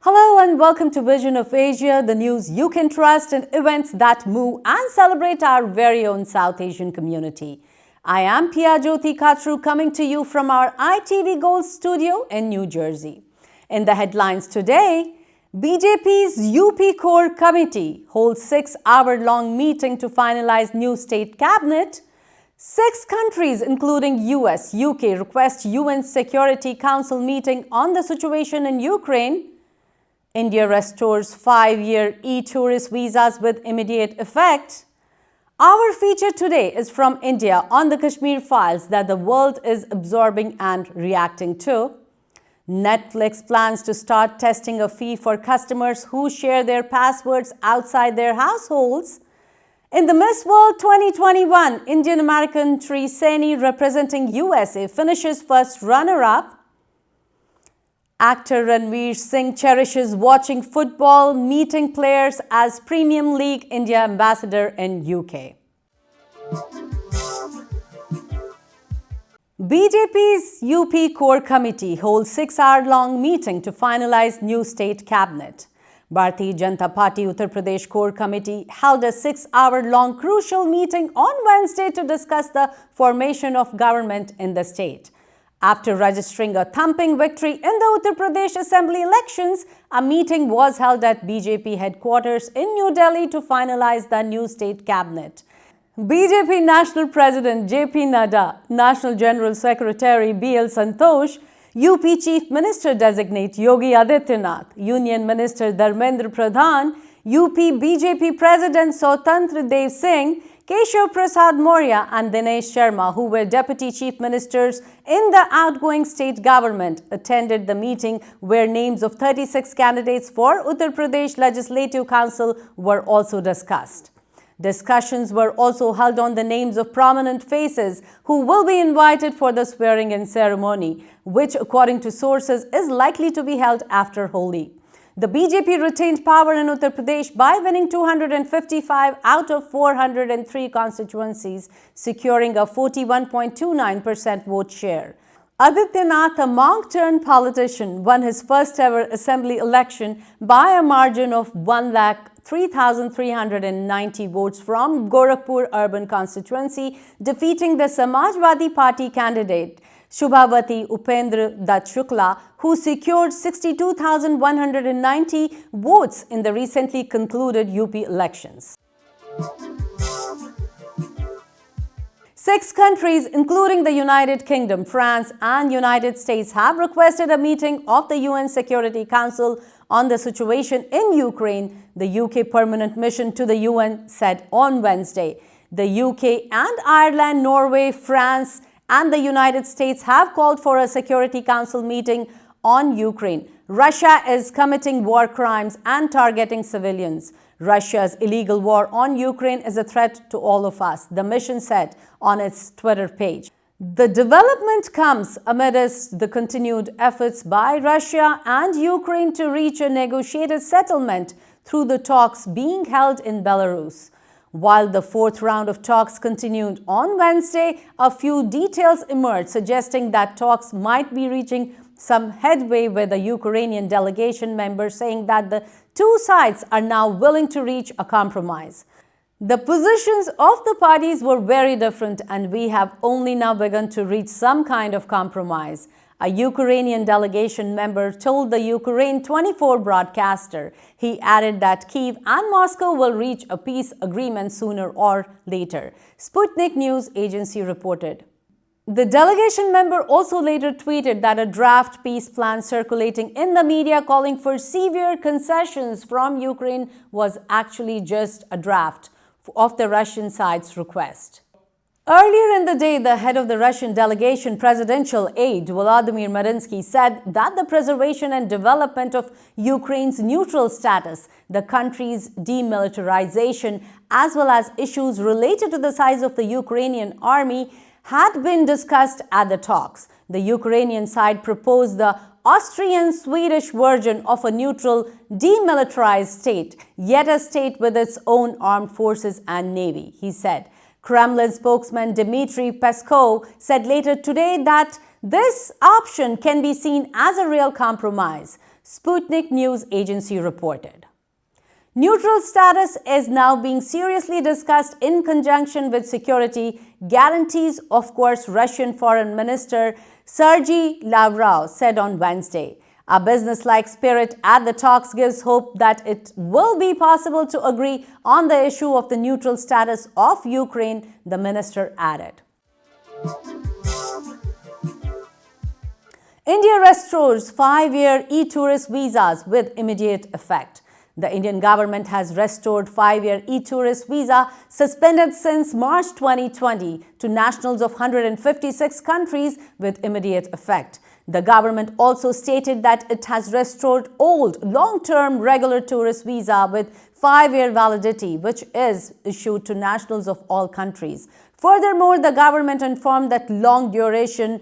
Hello and welcome to Vision of Asia, the news you can trust and events that move and celebrate our very own South Asian community. I am Pia Jyoti Khatru coming to you from our ITV Gold studio in New Jersey. In the headlines today, BJP's UP Core Committee holds 6-hour-long meeting to finalize new state cabinet. 6 countries including US, UK request UN Security Council meeting on the situation in Ukraine. India restores 5-year e-tourist visas with immediate effect. Our feature today is from India on the Kashmir files that the world is absorbing and reacting to. Netflix plans to start testing a fee for customers who share their passwords outside their households. In the Miss World 2021, Indian-American Tree Saini representing USA finishes first runner-up. Actor Ranveer Singh cherishes watching football, meeting players as Premium League India ambassador in UK. BJP's UP Core Committee holds 6-hour-long meeting to finalize new state cabinet. Bharatiya Janata Party Uttar Pradesh Core Committee held a 6-hour-long crucial meeting on Wednesday to discuss the formation of government in the state. After registering a thumping victory in the Uttar Pradesh Assembly elections, a meeting was held at BJP headquarters in New Delhi to finalize the new state cabinet. BJP National President JP Nadda, National General Secretary BL Santosh, UP Chief Minister Designate Yogi Adityanath, Union Minister Dharmendra Pradhan, UP BJP President Swatantra Dev Singh, Keshav Prasad Maurya and Dinesh Sharma, who were Deputy Chief Ministers in the outgoing state government, attended the meeting where names of 36 candidates for Uttar Pradesh Legislative Council were also discussed. Discussions were also held on the names of prominent faces who will be invited for the swearing-in ceremony, which, according to sources, is likely to be held after Holi. The BJP retained power in Uttar Pradesh by winning 255 out of 403 constituencies, securing a 41.29% vote share. Adityanath, a monk-turned politician, won his first-ever assembly election by a margin of 1,03,390 votes from Gorakhpur urban constituency, defeating the Samajwadi Party candidate Shubhavati Upendra Dutt Shukla, who secured 62,190 votes in the recently concluded UP elections. 6 countries, including the United Kingdom, France and United States, have requested a meeting of the UN Security Council on the situation in Ukraine, the UK Permanent Mission to the UN said on Wednesday. The UK and Ireland, Norway, France, and the United States have called for a Security Council meeting on Ukraine. Russia is committing war crimes and targeting civilians. Russia's illegal war on Ukraine is a threat to all of us, the mission said on its Twitter page. The development comes amidst the continued efforts by Russia and Ukraine to reach a negotiated settlement through the talks being held in Belarus. While the 4th round of talks continued on Wednesday, a few details emerged suggesting that talks might be reaching some headway, with the Ukrainian delegation member saying that the 2 sides are now willing to reach a compromise. The positions of the parties were very different, and we have only now begun to reach some kind of compromise, a Ukrainian delegation member told the Ukraine 24 broadcaster. He added that Kyiv and Moscow will reach a peace agreement sooner or later, Sputnik News Agency reported. The delegation member also later tweeted that a draft peace plan circulating in the media calling for severe concessions from Ukraine was actually just a draft of the Russian side's request. Earlier in the day, the head of the Russian delegation presidential aide, Volodymyr Medinsky, said that the preservation and development of Ukraine's neutral status, the country's demilitarization, as well as issues related to the size of the Ukrainian army, had been discussed at the talks. The Ukrainian side proposed the Austrian-Swedish version of a neutral, demilitarized state, yet a state with its own armed forces and navy, he said. Kremlin spokesman Dmitry Peskov said later today that this option can be seen as a real compromise, Sputnik News Agency reported. Neutral status is now being seriously discussed in conjunction with security guarantees, of course, Russian Foreign Minister Sergei Lavrov said on Wednesday. A business-like spirit at the talks gives hope that it will be possible to agree on the issue of the neutral status of Ukraine, the minister added. India restores 5-year e-tourist visas with immediate effect. The Indian government has restored 5-year e-tourist visa suspended since March 2020 to nationals of 156 countries with immediate effect. The government also stated that it has restored old long-term regular tourist visa with 5-year validity, which is issued to nationals of all countries. Furthermore, the government informed that long-duration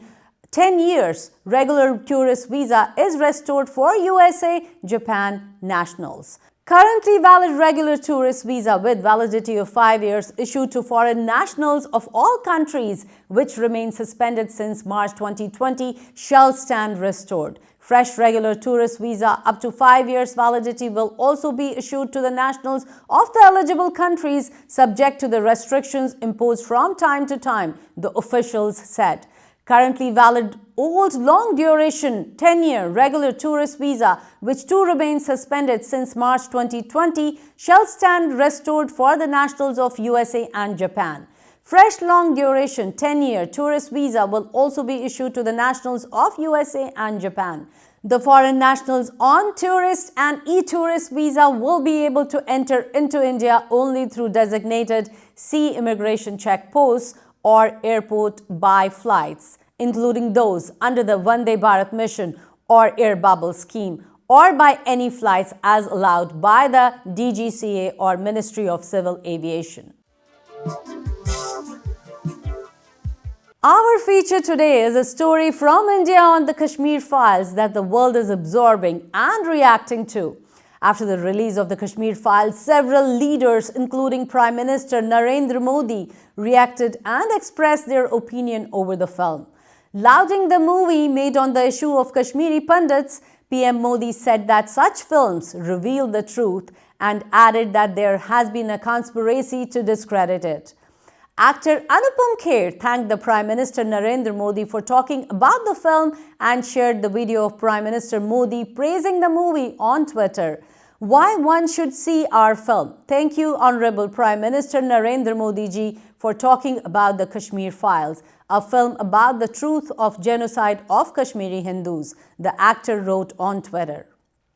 10 years regular tourist visa is restored for USA, Japan nationals. Currently valid regular tourist visa with validity of 5 years issued to foreign nationals of all countries, which remain suspended since March 2020, shall stand restored. Fresh regular tourist visa up to 5 years validity will also be issued to the nationals of the eligible countries, subject to the restrictions imposed from time to time, the officials said. Currently valid old long-duration 10-year regular tourist visa, which too remains suspended since March 2020, shall stand restored for the nationals of USA and Japan. Fresh long-duration 10-year tourist visa will also be issued to the nationals of USA and Japan. The foreign nationals on tourist and e-tourist visa will be able to enter into India only through designated sea immigration checkposts or airport by flights, including those under the Vande Bharat mission or Air Bubble scheme, or by any flights as allowed by the DGCA or Ministry of Civil Aviation. Our feature today is a story from India on the Kashmir files that the world is absorbing and reacting to. After the release of the Kashmir files, several leaders, including Prime Minister Narendra Modi, reacted and expressed their opinion over the film. Lauding the movie made on the issue of Kashmiri Pandits, PM Modi said that such films reveal the truth and added that there has been a conspiracy to discredit it. Actor Anupam Kher thanked the Prime Minister Narendra Modi for talking about the film and shared the video of Prime Minister Modi praising the movie on Twitter. Why one should see our film? Thank you, Honorable Prime Minister Narendra Modi ji, for talking about the Kashmir Files, a film about the truth of genocide of Kashmiri Hindus, the actor wrote on Twitter.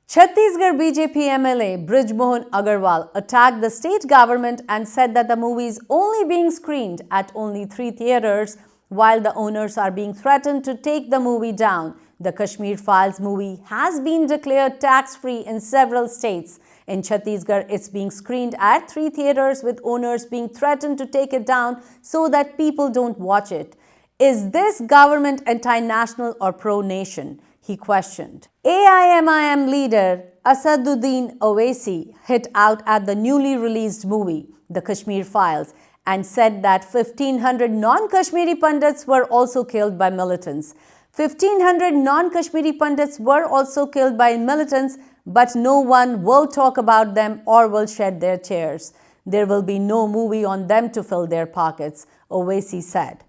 Chhattisgarh BJP MLA Brij Mohan Agarwal attacked the state government and said that the movie is only being screened at only 3 theatres, while the owners are being threatened to take the movie down. The Kashmir Files movie has been declared tax-free in several states. In Chhattisgarh, it's being screened at 3 theatres with owners being threatened to take it down so that people don't watch it. Is this government anti-national or pro-nation? He questioned. AIMIM leader Asaduddin Owaisi hit out at the newly released movie, The Kashmir Files, and said that 1,500 non-Kashmiri Pandits were also killed by militants. 1,500 non-Kashmiri Pandits were also killed by militants, but no one will talk about them or will shed their tears. There will be no movie on them to fill their pockets, Owaisi said.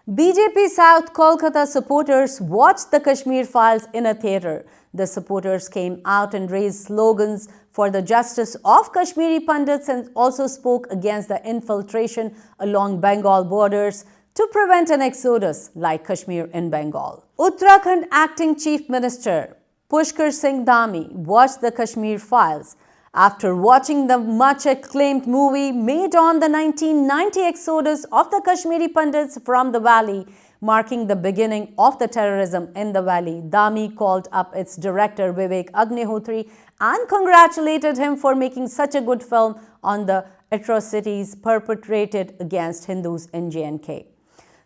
BJP South Kolkata supporters watched the Kashmir Files in a theatre. The supporters came out and raised slogans for the justice of Kashmiri Pandits and also spoke against the infiltration along Bengal borders to prevent an exodus like Kashmir in Bengal. Uttarakhand Acting Chief Minister Pushkar Singh Dhami watched the Kashmir Files after watching the much acclaimed movie made on the 1990 exodus of the Kashmiri Pandits from the valley, marking the beginning of the terrorism in the valley. Dhami called up its director Vivek Agnihotri and congratulated him for making such a good film on the atrocities perpetrated against Hindus in J&K.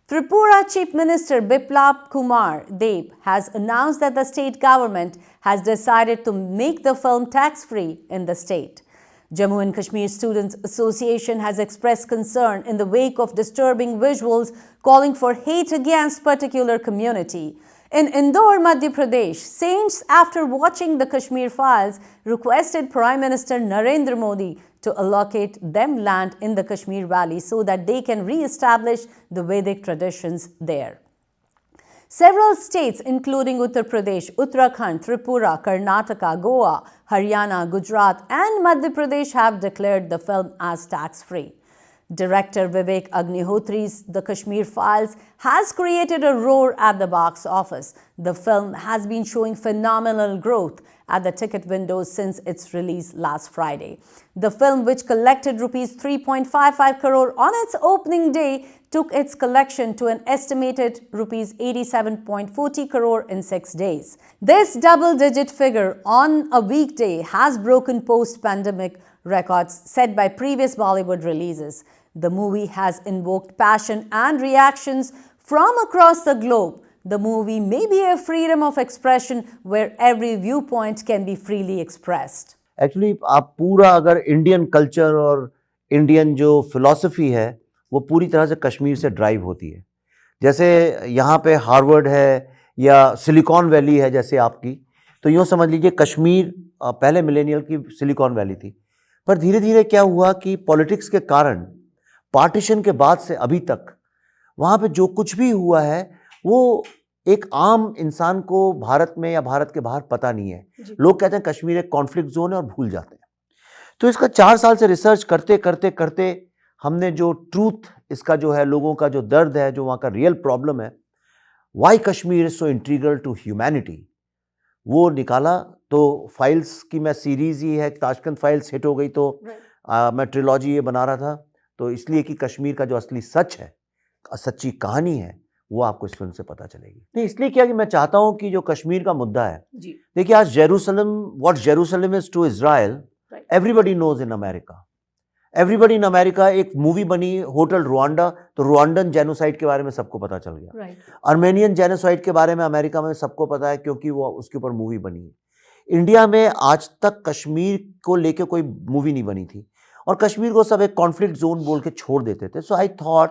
Tripura Chief Minister Biplab Kumar Deb has announced that the state government has decided to make the film tax-free in the state. Jammu and Kashmir Students Association has expressed concern in the wake of disturbing visuals calling for hate against particular community. In Indore, Madhya Pradesh, saints, after watching the Kashmir Files, requested Prime Minister Narendra Modi to allocate them land in the Kashmir Valley so that they can re-establish the Vedic traditions there. Several states including Uttar Pradesh, Uttarakhand, Tripura, Karnataka, Goa, Haryana, Gujarat and Madhya Pradesh have declared the film as tax-free. Director Vivek Agnihotri's The Kashmir Files has created a roar at the box office. The film has been showing phenomenal growth at the ticket windows since its release last Friday. The film, which collected rupees 3.55 crore on its opening day, took its collection to an estimated rupees 87.40 crore in 6 days. This double-digit figure on a weekday has broken post-pandemic records set by previous Bollywood releases. The movie has invoked passion and reactions from across the globe. The movie may be a freedom of expression where every viewpoint can be freely expressed. Actually, आप पूरा अगर Indian culture और Indian जो philosophy है वो पूरी तरह से कश्मीर से ड्राइव होती है. जैसे यहाँ पे हार्वर्ड है या सिलिकॉन वैली है जैसे आपकी, तो यूँ समझ लीजिए कश्मीर पहले मिलेनियल की सिलिकॉन वैली थी. पर धीरे धीरे क्या हुआ कि पॉलिटिक्स के कारण पार्टीशन के बाद से अभी तक वहाँ पे जो कुछ भी हुआ है वो एक आम इंसान को भारत में या भारत के बाहर पता नहीं है. लोग कहते हैं कश्मीर एक कॉन्फ्लिक्ट जोन है और भूल जाते हैं. तो इसका 4 साल से रिसर्च करते करते करते हमने जो ट्रूथ, इसका जो है लोगों का जो दर्द है, जो वहाँ का रियल प्रॉब्लम है, why Kashmir is so integral to humanity, वो निकाला. तो फाइल्स की मैं सीरीज ही है, ताशकंद फाइल्स हिट हो गई तो मैं ट्रिलॉजी ये बना रहा था. तो इसलिए कि कश्मीर का जो असली सच है, सच्ची कहानी है, वो आपको इस फिल्म से पता चलेगी. नहीं, इसलिए क्या कि मैं चाहता हूं कि जो कश्मीर का मुद्दा है, देखिए आज Jerusalem, what Jerusalem is to Israel, everybody knows in America. Everybody in America. एक मूवी बनी होटल रुआंडा, तो रुआंडन जेनोसाइड के बारे में सबको पता चल गया. आर्मेनियन जेनोसाइड के बारे में अमेरिका में सबको पता है क्योंकि वो उसके ऊपर मूवी बनी है. इंडिया में आज तक कश्मीर को लेके कोई मूवी नहीं बनी थी और कश्मीर को सब एक कॉन्फ्लिक्ट जोन बोल के छोड़ देते थे. सो आई थॉट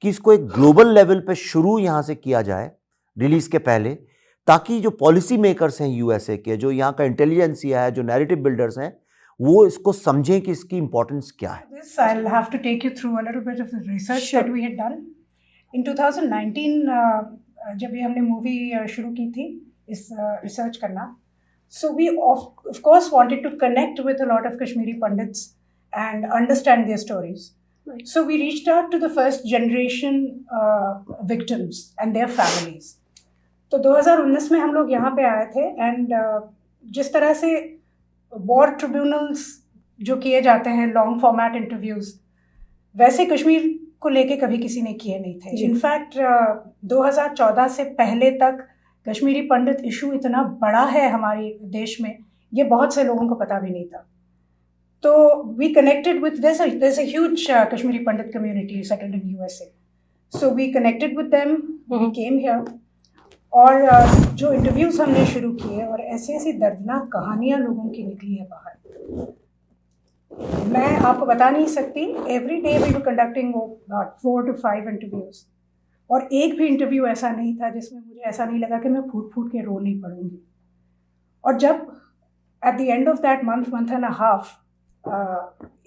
कि इसको एक ग्लोबल लेवल पे शुरू यहाँ से किया जाए रिलीज के पहले, ताकि जो पॉलिसी मेकर्स हैं यूएसए के, जो यहाँ का इंटेलिजेंसिया है, जो नैरेटिव बिल्डर्स हैं, वो इसको समझें कि इसकी इंपॉर्टेंस क्या है. This I'll have to take you through a little bit of the research that we had done. In 2019 जब ये हमने मूवी शुरू की थी इस रिसर्च करना, so we of course wanted to connect with a lot of Kashmiri Pandits and understand their stories. Right. So we reached out to the first generation victims and their families. तो 2019 में हम लोग यहाँ पे आए थे and जिस तरह से वॉर ट्रिब्यूनल्स जो किए जाते हैं, लॉन्ग फॉर्मेट इंटरव्यूज़, वैसे कश्मीर को लेके कभी किसी ने किए नहीं थे. इनफैक्ट 2014 से पहले तक कश्मीरी पंडित इशू इतना बड़ा है हमारे देश में, ये बहुत से लोगों को पता भी नहीं था. तो we connected with this, there is a huge Kashmiri Pandit community settled in USA. So we connected with them, we came here और जो इंटरव्यूज़ हमने शुरू किए और ऐसी ऐसी दर्दनाक कहानियाँ लोगों की निकली है बाहर, मैं आपको बता नहीं सकती. Every day we were conducting 4 to 5 interviews और एक भी इंटरव्यू ऐसा नहीं था जिसमें मुझे ऐसा नहीं लगा कि मैं फूट फूट के रो नहीं पड़ूंगी. और जब at the end of that month and a half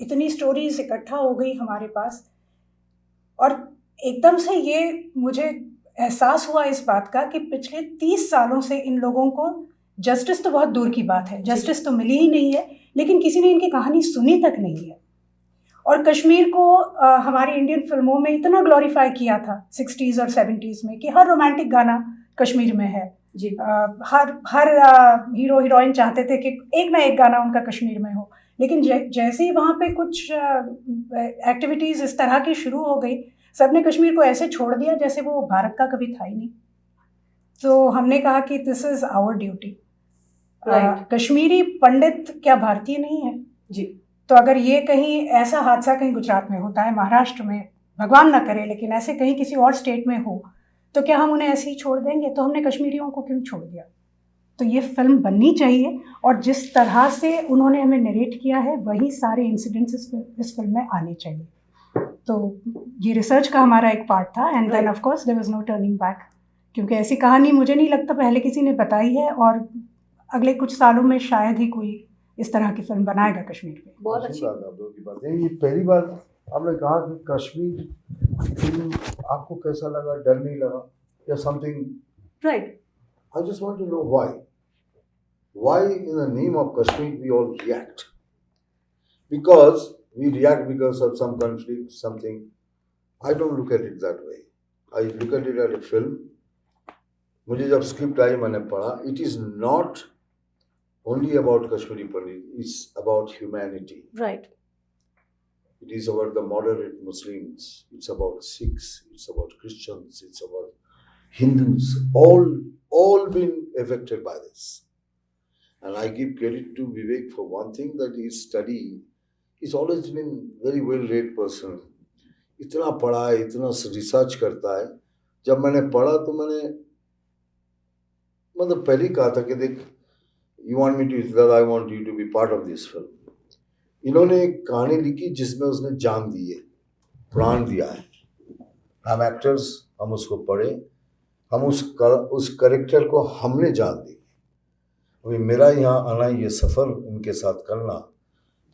इतनी स्टोरीज इकट्ठा हो गई हमारे पास और एकदम से ये मुझे एहसास हुआ इस बात का कि पिछले 30 सालों से इन लोगों को जस्टिस तो बहुत दूर की बात है, जस्टिस तो मिली ही नहीं है, लेकिन किसी ने इनकी कहानी सुनी तक नहीं है. और कश्मीर को हमारी इंडियन फिल्मों में इतना ग्लोरीफाई किया था 60s और 70s में कि हर रोमांटिक गाना कश्मीर में है जी। हर हीरो हीरोइन चाहते थे कि एक ना एक गाना उनका कश्मीर में हो, लेकिन जैसे ही वहाँ पे कुछ एक्टिविटीज़ इस तरह की शुरू हो गई, सबने कश्मीर को ऐसे छोड़ दिया जैसे वो भारत का कभी था ही नहीं। तो हमने कहा कि this is our duty. Kashmiri Pandit क्या भारतीय नहीं है जी। तो अगर ये कहीं ऐसा हादसा कहीं गुजरात में होता है, महाराष्ट्र में, भगवान ना करे, लेकिन ऐसे कहीं किसी और स्टेट में हो, तो क्या हम उन्हें ऐसे ही छोड़ देंगे? तो हमने कश्मीरियों को क्यों छोड़ दिया? तो ये फिल्म बननी चाहिए, और जिस तरह से उन्होंने हमें नरेट किया है वही सारे इंसिडेंट्स इस फिल्म में आने चाहिए। तो ये रिसर्च का हमारा एक पार्ट था, and then of course there was no turning back, क्योंकि ऐसी कहानी मुझे नहीं लगता पहले किसी ने बताई है, और अगले कुछ सालों में शायद ही कोई इस तरह की फिल्म बनाएगा कश्मीर पे। बहुत अच्छी बात आप लोगों की बात है। ये पहली बार आपने कहा कि कश्मीर फिल्म आपको कैसा लगा, डर नहीं लगा या something? Right. I just want to know why in the name of Kashmir we all react, because we react because of some conflict something. I don't look at it that way, I look at it as a film. मुझे जब script I मैंने पढ़ा, it is not only about Kashmiri Pandit, it's about humanity. Right. It is about the moderate Muslims, it's about Sikhs, it's about Christians, it's about Hindus, all been affected by this. And I give credit to Vivek for one thing, that his study, he's always been very well read person. इतना पढ़ा है, इतना research करता है। जब मैंने पढ़ा तो मैंने मतलब पहले ही कहा था कि देख, You want me to, that I want you to be part of this film. इन्होंने एक कहानी लिखी जिसमें उसने जान दी है, प्राण दिया है। हम एक्टर्स, हम उसको पढ़े, हम उस करेक्टर को हमने जान दी। अभी मेरा यहाँ आना, ये सफ़र इनके साथ करना,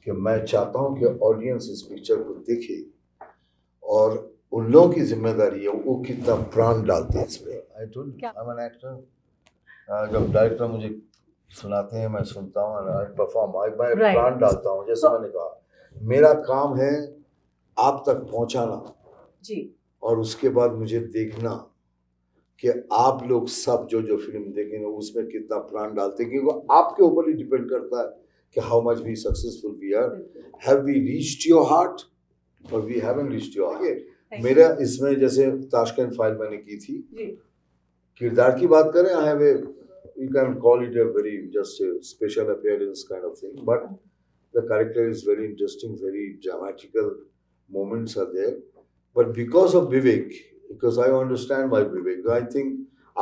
कि मैं चाहता हूँ कि ऑडियंस इस पिक्चर को देखे, और उन लोगों की जिम्मेदारी है वो कितना प्राण डालते हैं इसमें। I told you, I am an actor. जब डायरेक्टर मुझे सुनाते हैं, मैं सुनता हूँ, परफॉर्म, मैं प्राण डालता हूँ। जैसे मैंने कहा, मेरा काम है आप तक पहुँचाना जी, और उसके बाद मुझे देखना कि आप लोग सब जो फिल्म देखेंगे उसमें कितना प्राण डालते हैं, क्योंकि आपके ऊपर ही डिपेंड करता है कि how much we successful we are, have we reached your heart और we haven't reached your heart. मेरा इसमें जैसे ताशकंद फाइल मैंने की थी, किरदार की बात करें, I have a, you can call it a very just a special appearance kind of thing, but the character is very interesting, very dramatical moments are there, but because of Vivek, because I understand why Vivek, I think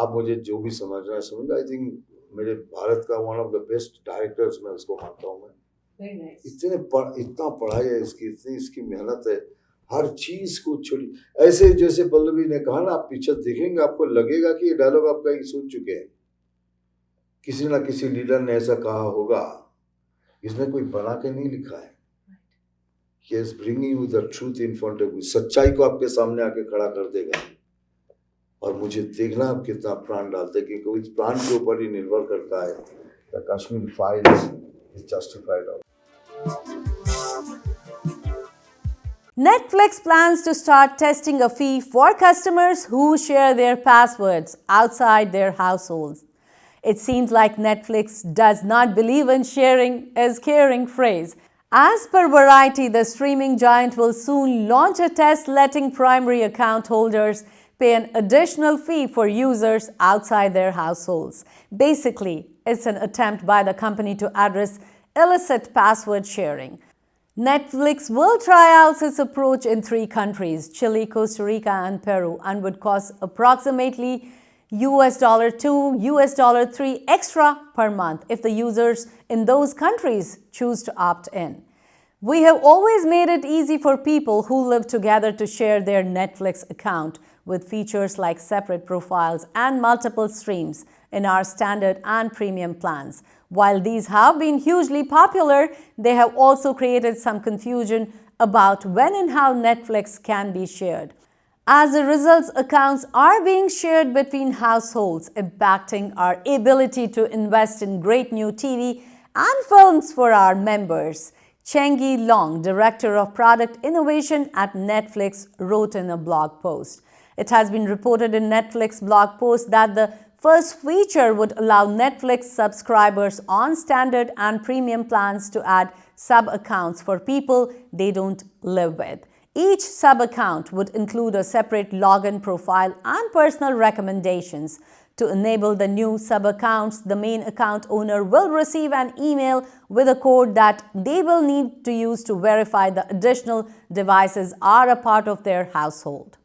आप मुझे जो भी समझना है समझ, I think मेरे भारत का one of the best directors मैं उसको मानता हूँ। मैं इतना पढ़ाई है इसकी, इतनी इसकी मेहनत है, हर चीज को छोड़ी। ऐसे जैसे पल्लवी ने कहा ना, आप पिक्चर देखेंगे आपको लगेगा कि ये डायलॉग आप कहीं सुन चुके हैं, किसी ना किसी लीडर ने ऐसा कहा होगा, इसमें कोई बना के नहीं लिखा है। He is bringing you the truth in front of you, सच्चाई को आपके सामने आके खड़ा कर देगा, और मुझे देखना आप कितना प्राण डालते हैं, क्योंकि इस प्राण के ऊपर ही निर्भर करता है the Kashmir Files is justified of. Netflix plans to start testing a fee for customers who share their passwords outside their households. It seems like Netflix does not believe in sharing is caring phrase. As per Variety, the streaming giant will soon launch a test letting primary account holders pay an additional fee for users outside their households. Basically, it's an attempt by the company to address illicit password sharing. Netflix will try out its approach in 3 countries, Chile, Costa Rica, and Peru, and would cost approximately $2, $3 extra per month if the users in those countries choose to opt in. We have always made it easy for people who live together to share their Netflix account with features like separate profiles and multiple streams in our standard and premium plans. While these have been hugely popular, they have also created some confusion about when and how Netflix can be shared. As a result, accounts are being shared between households, impacting our ability to invest in great new TV and films for our members. Chengi Long, Director of Product Innovation at Netflix, wrote in a blog post. It has been reported in Netflix blog post that the first feature would allow Netflix subscribers on standard and premium plans to add sub-accounts for people they don't live with. Each sub-account would include a separate login profile and personal recommendations. To enable the new sub-accounts, the main account owner will receive an email with a code that they will need to use to verify the additional devices are a part of their household.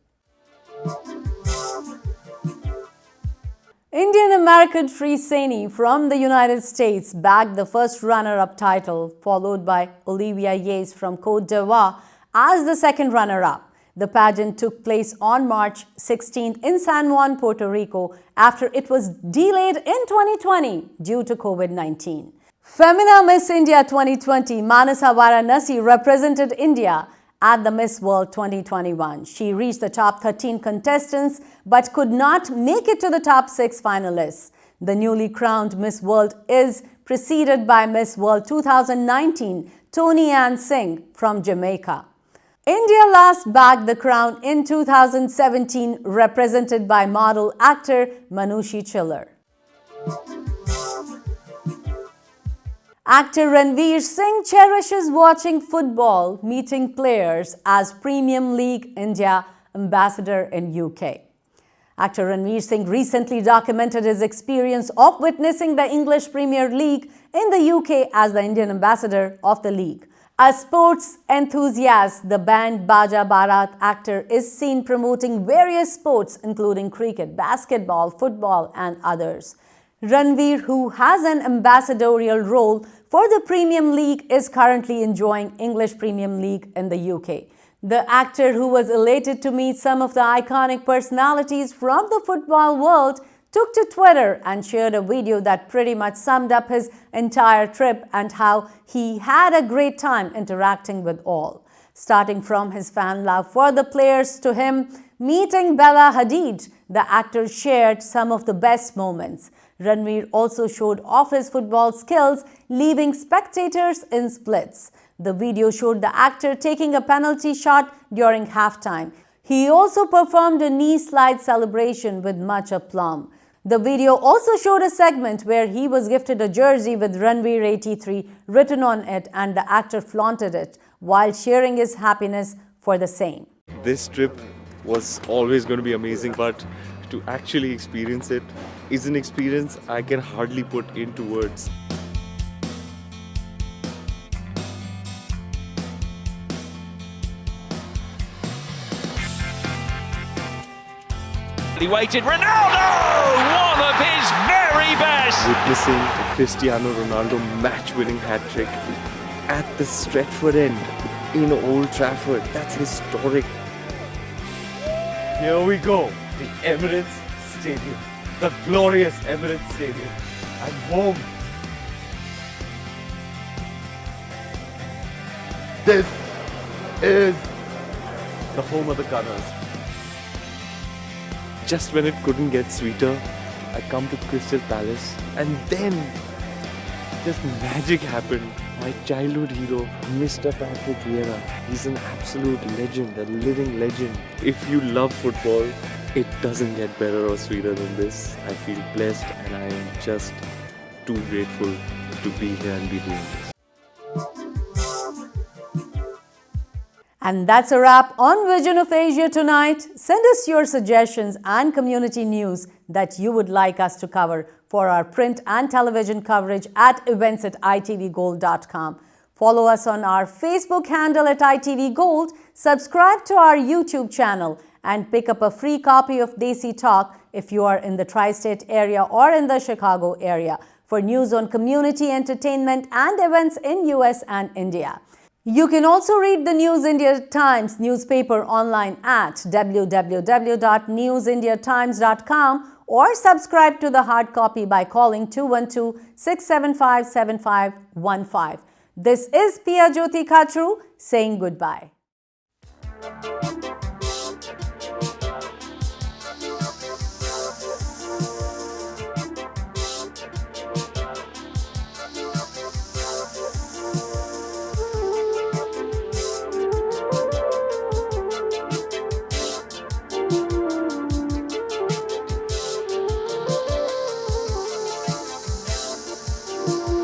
Indian-American Sri Seni from the United States bagged the first runner-up title, followed by Olivia Yates from Côte d'Ivoire as the second runner-up. The pageant took place on March 16th in San Juan, Puerto Rico, after it was delayed in 2020 due to COVID-19. Femina Miss India 2020, Manasa Varanasi represented India at the Miss World 2021. She reached the top 13 contestants but could not make it to the top 6 finalists. The newly crowned Miss World is preceded by Miss World 2019, Tony Ann Singh from Jamaica. India last bagged the crown in 2017, represented by model actor Manushi Chiller. Actor Ranveer Singh cherishes watching football, meeting players as Premium League India ambassador in UK. Actor Ranveer Singh recently documented his experience of witnessing the English Premier League in the UK as the Indian ambassador of the league. A sports enthusiast, the band Baja Bharat actor is seen promoting various sports including cricket, basketball, football and others. Ranveer, who has an ambassadorial role for the Premium League, is currently enjoying English Premium League in the UK. The actor, who was elated to meet some of the iconic personalities from the football world, took to Twitter and shared a video that pretty much summed up his entire trip and how he had a great time interacting with all. Starting from his fan love for the players to him meeting Bella Hadid, the actor shared some of the best moments. Ranveer also showed off his football skills, leaving spectators in splits. The video showed the actor taking a penalty shot during halftime. He also performed a knee slide celebration with much aplomb. The video also showed a segment where he was gifted a jersey with Ranveer 83 written on it, and the actor flaunted it while sharing his happiness for the same. This trip was always going to be amazing, but to actually experience it is an experience I can hardly put into words. He waited, Ronaldo! One of his very best! Witnessing a Cristiano Ronaldo match-winning hat-trick at the Stretford end in Old Trafford, that's historic. Here we go, the Emirates Stadium, the glorious Emirates Stadium. I'm home. This is the home of the Gunners. Just when it couldn't get sweeter, I come to Crystal Palace and then just magic happened. My childhood hero, Mr. Patrick Vieira, he's an absolute legend, a living legend. If you love football, it doesn't get better or sweeter than this. I feel blessed and I am just too grateful to be here and be doing this. And that's a wrap on Vision of Asia tonight. Send us your suggestions and community news that you would like us to cover for our print and television coverage at events@itvgold.com. Follow us on our Facebook handle at ITVGold, subscribe to our YouTube channel, and pick up a free copy of Desi Talk if you are in the tri-state area or in the Chicago area for news on community, entertainment, and events in US and India. You can also read the News India Times newspaper online at www.newsindiatimes.com or subscribe to the hard copy by calling 212-675-7515. This is Pia Jyoti Khatru saying goodbye. Thank you.